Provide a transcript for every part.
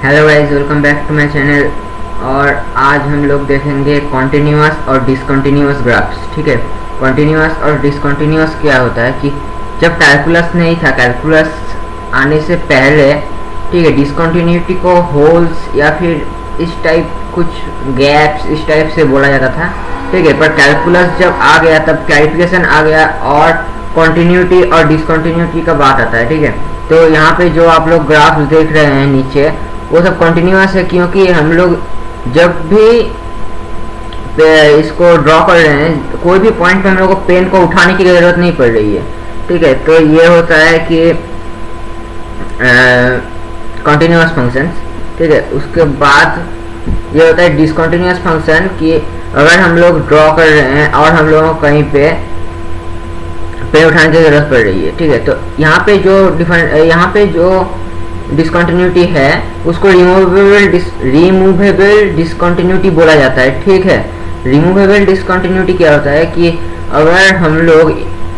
Hello guys, welcome back to my channel. और आज हम लोग देखेंगे कॉन्टिन्यूअस और डिसकंटिन्यूअस ग्राफ्स। ठीक है, कॉन्टिन्यूअस और डिसकंटिन्यूअस क्या होता है कि जब कैलकुलस नहीं था, कैलकुलस आने से पहले, ठीक है, डिसकंटिन्यूटी को होल्स या फिर इस टाइप कुछ गैप्स इस टाइप से बोला जाता था। ठीक है, पर कैलकुलस जब आ गया तब क्लैरिफिकेशन आ गया और कॉन्टिन्यूटी और डिसकंटिन्यूटी का बात आता है। ठीक है, तो यहाँ पे जो आप लोग ग्राफ देख रहे हैं नीचे, वो सब कॉन्टिन्यूअस है क्योंकि हम लोग जब भी इसको ड्रॉ कर रहे हैं कोई भी पॉइंट पे हम लोग को पेन को उठाने की ज़रूरत नहीं पड़ रही है। ठीक है, तो ये होता है कि कॉन्टिन्यूअस फंक्शंस। ठीक है, उसके बाद ये होता है डिसकंटिन्यूअस फंक्शन कि अगर हम लोग ड्रॉ कर रहे हैं और हम लोगों को कहीं पे पेन उठाने की ज़रूरत पड़ रही है। ठीक है, तो यहाँ पे जो डिसकंटिन्यूटी है उसको रिमूवेबल डिसकंटिन्यूटी बोला जाता है। ठीक है, रिमूवेबल डिसकंटिन्यूटी क्या होता है कि अगर हम लोग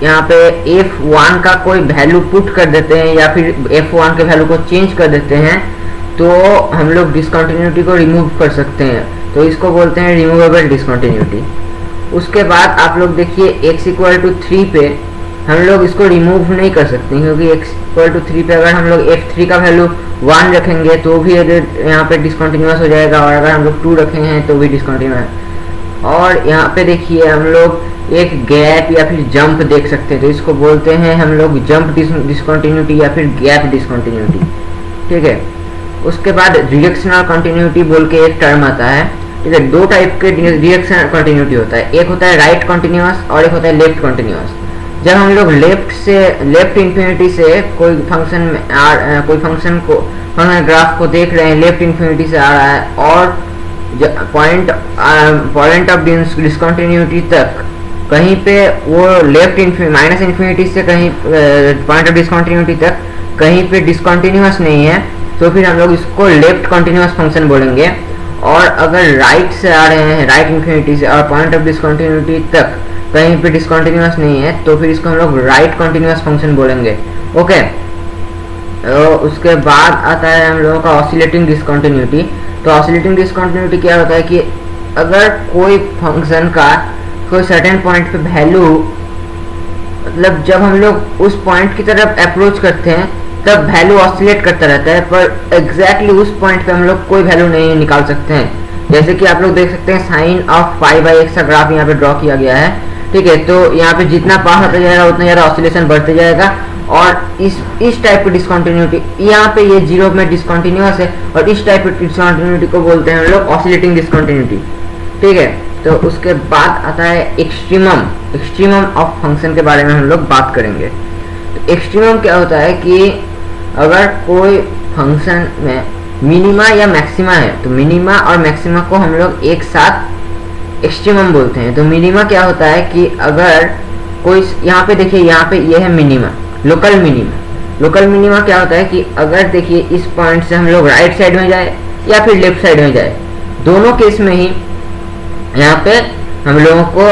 यहाँ पे f1 का कोई वैल्यू पुट कर देते हैं या फिर f1 के वैल्यू को चेंज कर देते हैं तो हम लोग डिसकंटिन्यूटी को रिमूव कर सकते हैं, तो इसको बोलते हैं रिमूवेबल डिसकंटिन्यूटी। उसके बाद आप लोग देखिए x=3 पे हम लोग इसको रिमूव नहीं कर सकते क्योंकि x=3 पे अगर हम लोग f3 का वैल्यू 1 रखेंगे तो भी यहाँ पे डिसकंटिन्यूअस हो जाएगा, और अगर हम लोग 2 रखे हैं तो भी डिसकंटिन्यूअस। और यहाँ पे देखिए हम लोग एक गैप या फिर जंप देख सकते हैं, तो इसको बोलते हैं हम लोग जंप डिसकंटिन्यूटी या फिर गैप डिसकंटिन्यूटी। ठीक है, उसके बाद डायरेक्शनल कंटिन्यूटी बोल के एक टर्म आता है। ठीक है, दो टाइप के डायरेक्शनल कंटिन्यूटी होता है, एक होता है राइट कंटिन्यूअस और एक होता है लेफ्ट कंटिन्यूअस। जब हम लोग लेफ्ट इन्फिनिटी से कोई फंक्शन ग्राफ को देख रहे हैं, लेफ्ट इन्फिनिटी से आ रहा है और पॉइंट ऑफ डिसकंटिन्यूटी तक कहीं पे वो माइनस इन्फिनिटी से कहीं पॉइंट ऑफ डिसकंटिन्यूटी तक कहीं पे डिसकंटिन्यूअस नहीं है तो फिर हम लोग इसको लेफ्ट कंटिन्यूअस फंक्शन बोलेंगे। और अगर राइट से आ रहे हैं, राइट इन्फिनिटी से, और पॉइंट ऑफ डिसकंटिन्यूटी तक कहीं पे डिसकंटिन्यूअस नहीं है तो फिर इसको हम लोग राइट कंटिन्यूअस फंक्शन बोलेंगे। ओके, तो उसके बाद आता है हम लोगों का ऑसिलेटिंग डिसकंटिन्यूटी। तो ऑसिलेटिंग डिसकंटिन्यूटी क्या होता है कि अगर कोई फंक्शन का कोई सर्टेन पॉइंट पे वैल्यू, मतलब जब हम लोग उस पॉइंट की तरफ अप्रोच करते हैं तब वैल्यू ऑसिलेट करता रहता है, पर एग्जैक्टली उस पॉइंट पे हम लोग कोई वैल्यू नहीं निकाल सकते हैं। जैसे कि आप लोग देख सकते हैं साइन ऑफ π/x का ग्राफ यहाँ पे ड्रॉ किया गया है। ठीक है, तो यहाँ पे जितना पास होता जाएगा उतना ज़्यादा ऑसिलेशन बढ़ते जाएगा, और इस टाइप की डिसकंटिन्यूटी, यहाँ पे ये 0 में डिसकंटिन्यूअस है और इस टाइप की डिसकंटिन्यूटी को बोलते हैं हम लोग ऑसिलेटिंग डिसकंटिन्यूटी। ठीक है, तो उसके बाद आता है एक्सट्रीमम ऑफ फंक्शन के बारे में हम लोग बात करेंगे। तो एक्सट्रीमम क्या होता है कि अगर कोई फंक्शन में मिनिमा या मैक्सिमा है तो मिनिमा और मैक्सिमा को हम लोग एक साथ एक्सट्रीमम बोलते हैं। तो मिनिमा क्या होता है कि अगर कोई, यहाँ पे देखिए, यहाँ पे ये है मिनिमा, लोकल मिनिमा क्या होता है कि अगर देखिए इस पॉइंट से हम लोग राइट साइड में जाए या फिर लेफ्ट साइड में जाए, दोनों केस में ही यहाँ पे हम लोगों को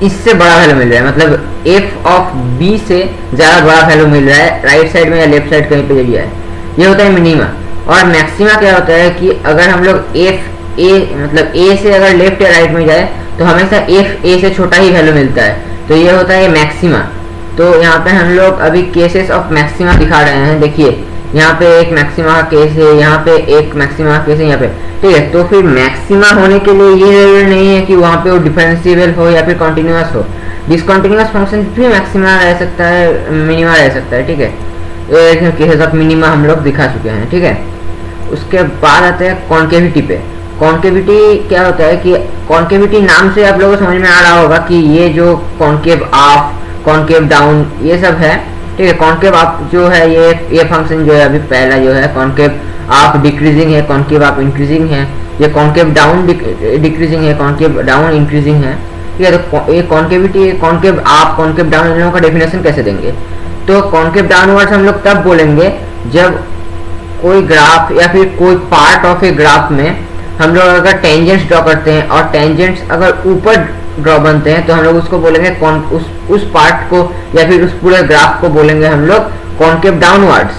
इससे बड़ा वैल्यू मिल रहा है, मतलब f ऑफ b से ज़्यादा बड़ा वैल्यू मिल रहा है राइट साइड में या लेफ्ट साइड कहीं पे भी है, ये होता है मिनिमा। और मैक्सिमा क्या होता है कि अगर हम लोग मतलब a से अगर लेफ्ट या राइट में जाए तो हमेशा f a से छोटा ही वैल्यू मिलता है, तो ये होता है मैक्सिमा। तो यहाँ पे हम लोग अभी केसेस ऑफ मैक्सिमा दिखा रहे हैं। देखिए यहाँ पे एक मैक्सिमा का केस है, यहाँ पे एक मैक्सिमा का केस है यहाँ पे। ठीक है, तो फिर मैक्सिमा होने के लिए ये जरूरी नहीं है कि वहाँ पे वो डिफरेंशिएबल हो या फिर कॉन्टिन्यूअस हो, डिसकंटिन्यूअस फंक्शन भी मैक्सिमा रह सकता है, मिनिमा रह सकता है। ठीक है, तो केसेस ऑफ मिनिमा हम लोग दिखा चुके हैं। ठीक है, उसके बाद आते हैं कॉन्केविटी पे। कॉन्केविटी क्या होता है कि कॉन्केविटी नाम से आप लोगों को समझ में आ रहा होगा कि ये जो कॉन्केव अप, कॉन्केव डाउन, ये सब है। ठीक है, कॉन्केव अप जो है ये फंक्शन जो है अभी पहला जो है, कॉन्केव अप डिक्रीजिंग है, कॉन्केव अप इंक्रीजिंग है, ये कॉन्केव डाउन डिक्रीजिंग है, कॉन्केव डाउन इंक्रीजिंग है। ठीक है, तो ये concavity, concave up, concave down, इन लोगों का डेफिनेशन कैसे देंगे? तो कॉन्केव डाउनवर्ड्स हम लोग तब बोलेंगे जब कोई ग्राफ या फिर कोई पार्ट ऑफ ए ग्राफ में हम लोग अगर टेंजेंट्स ड्रॉ करते हैं और टेंजेंट्स अगर ऊपर ड्रॉ बनते हैं तो हम लोग उसको बोलेंगे उस पार्ट को या फिर उस पूरे ग्राफ को बोलेंगे हम लोग कॉन्केव डाउनवर्ड्स।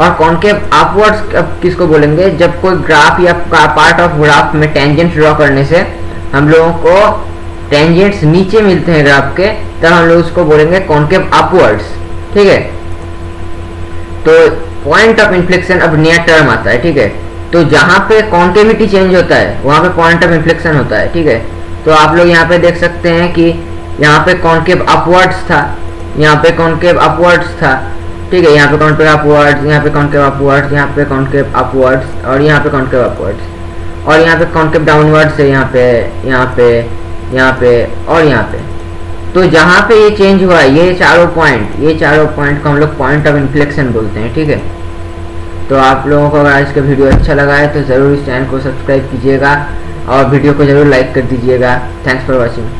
और कॉन्केव अपवर्ड्स किसको बोलेंगे, जब कोई ग्राफ या पार्ट ऑफ ग्राफ में टेंजेंट्स ड्रॉ करने से हम लोगों को टेंजेंट्स नीचे मिलते हैं ग्राफ के, तब हम लोग उसको बोलेंगे कॉन्केव अपवर्ड्स। ठीक है, तो पॉइंट ऑफ इन्फ्लेक्शन अब नया टर्म आता है। ठीक है, तो जहाँ पे कॉन्केविटी चेंज होता है वहाँ पे पॉइंट ऑफ इन्फ्लेक्शन होता है। ठीक है, तो आप लोग यहाँ पे देख सकते हैं कि यहाँ पे कॉन्केव अपवर्ड्स था, यहाँ पे कॉन्केव अपवर्ड्स था। ठीक है, यहाँ पे कॉन्केव अपवर्ड्स, यहाँ पे कॉन्केव अपवर्ड्स, यहाँ पे कॉन्केव अपवर्ड्स और यहाँ पे कॉन्केव अपवर्ड्स और यहाँ पे कॉन्केव डाउनवर्ड्स है, यहाँ पे यहाँ पे यहाँ पे और यहाँ पे। तो जहाँ पे ये चेंज हुआ है ये चारों पॉइंट को हम लोग पॉइंट ऑफ इन्फ्लेक्शन बोलते हैं। ठीक है, तो आप लोगों को अगर इसका वीडियो अच्छा लगा है तो ज़रूर इस चैनल को सब्सक्राइब कीजिएगा और वीडियो को ज़रूर लाइक कर दीजिएगा। Thanks for watching.